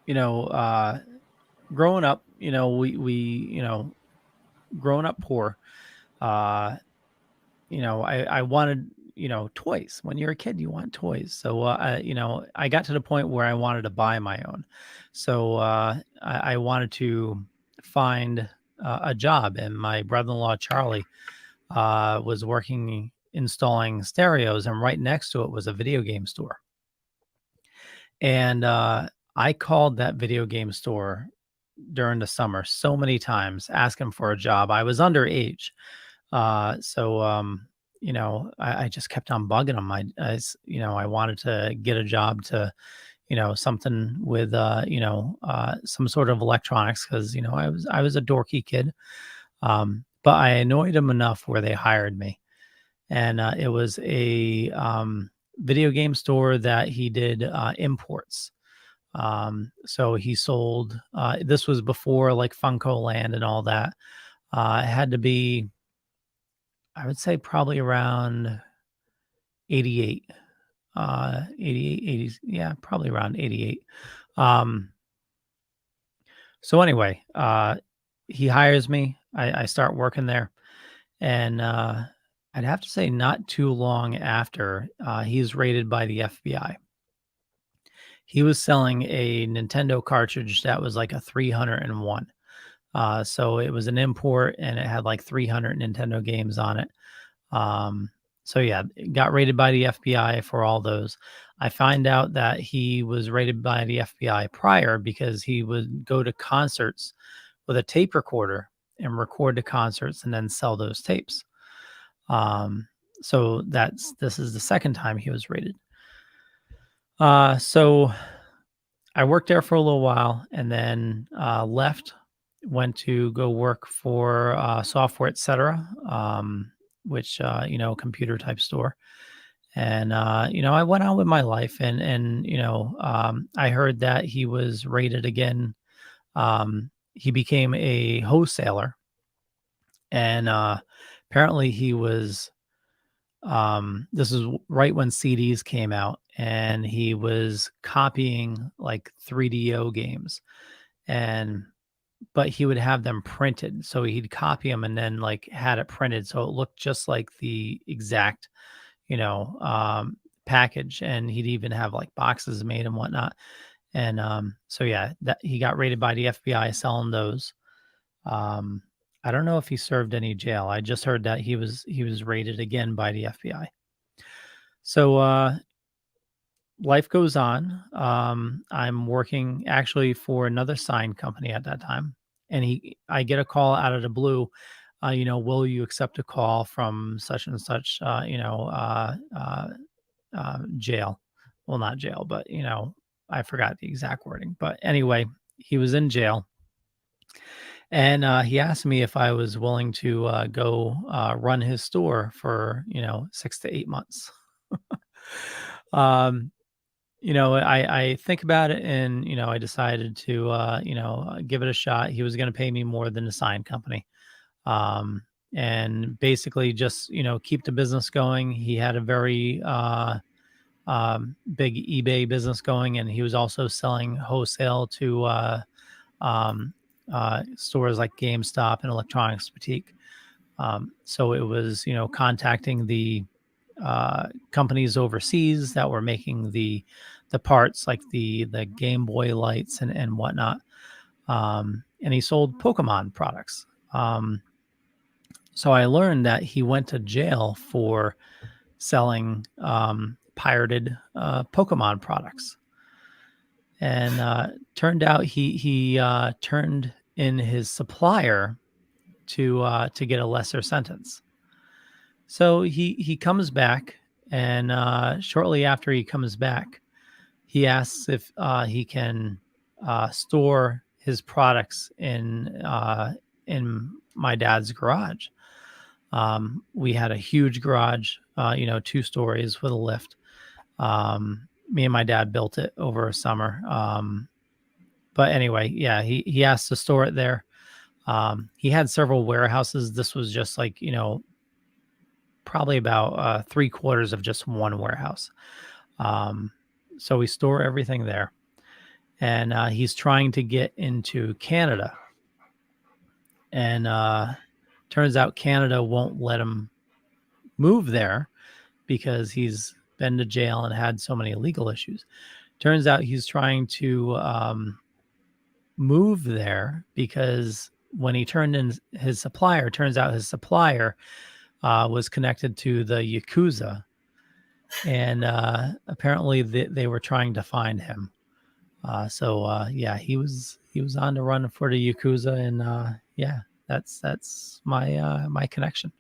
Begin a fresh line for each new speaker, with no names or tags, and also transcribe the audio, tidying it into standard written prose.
you know, growing up, growing up poor, uh, I wanted, toys. When you're a kid, you want toys. So, I got to the point where I wanted to buy my own. So, I wanted to find a job, and my brother-in-law Charlie was working installing stereos, and right next to it was a video game store. And I called that video game store during the summer so many times asking for a job. I was underage. I just kept on bugging them. I wanted to get a job to, something with, some sort of electronics because, I was a dorky kid. But I annoyed them enough where they hired me. And it was a video game store that he did imports. So he sold, this was before like Funko Land and all that. It had to be, I would say probably around 88, 88, 80, yeah, probably around 88. Um, so anyway, he hires me. I start working there. And I'd have to say, not too long after, he's raided by the FBI. He was selling a Nintendo cartridge that was like a 301. So it was an import and it had like 300 Nintendo games on it. Um, so yeah, it got raided by the FBI for all those. I find out that he was raided by the FBI prior because he would go to concerts with a tape recorder and record the concerts and then sell those tapes. Um, so this is the second time he was raided. So I worked there for a little while and then left, went to go work for Software Etc., which, computer type store. And, I went on with my life and, I heard that he was raided again. He became a wholesaler and apparently he was, this is right when CDs came out and he was copying like 3DO games and but he would have them printed. So he'd copy them and then like had it printed so it looked just like the exact, package. And he'd even have like boxes made and whatnot. And so yeah, that he got raided by the FBI selling those. Um, I don't know if he served any jail. I just heard that he was raided again by the FBI. So life goes on. I'm working actually for another sign company at that time, and I get a call out of the blue. Will you accept a call from such and such? Jail. Well, not jail, but I forgot the exact wording. But anyway, he was in jail, and he asked me if I was willing to go run his store for 6 to 8 months. um, I think about it and, I decided to, give it a shot. He was going to pay me more than the sign company. Um, and basically just, keep the business going. He had a very, big eBay business going, and he was also selling wholesale to, stores like GameStop and Electronics Boutique. So it was, contacting the companies overseas that were making the parts like the Game Boy lights and whatnot. And he sold Pokemon products. So I learned that he went to jail for selling pirated Pokemon products, and turned out he turned in his supplier to get a lesser sentence. So he comes back, and shortly after he comes back, he asks if he can store his products in my dad's garage. We had a huge garage, 2 stories with a lift. Me and my dad built it over a summer. But anyway, yeah, he asked to store it there. He had several warehouses. This was just like, probably about 3/4 of just one warehouse. Um, so we store everything there. and he's trying to get into Canada. And turns out Canada won't let him move there because he's been to jail and had so many legal issues. Turns out he's trying to move there because when he turned in his supplier, turns out his supplier was connected to the Yakuza, and apparently they were trying to find him. Yeah, he was on the run for the Yakuza, and yeah, that's my my connection.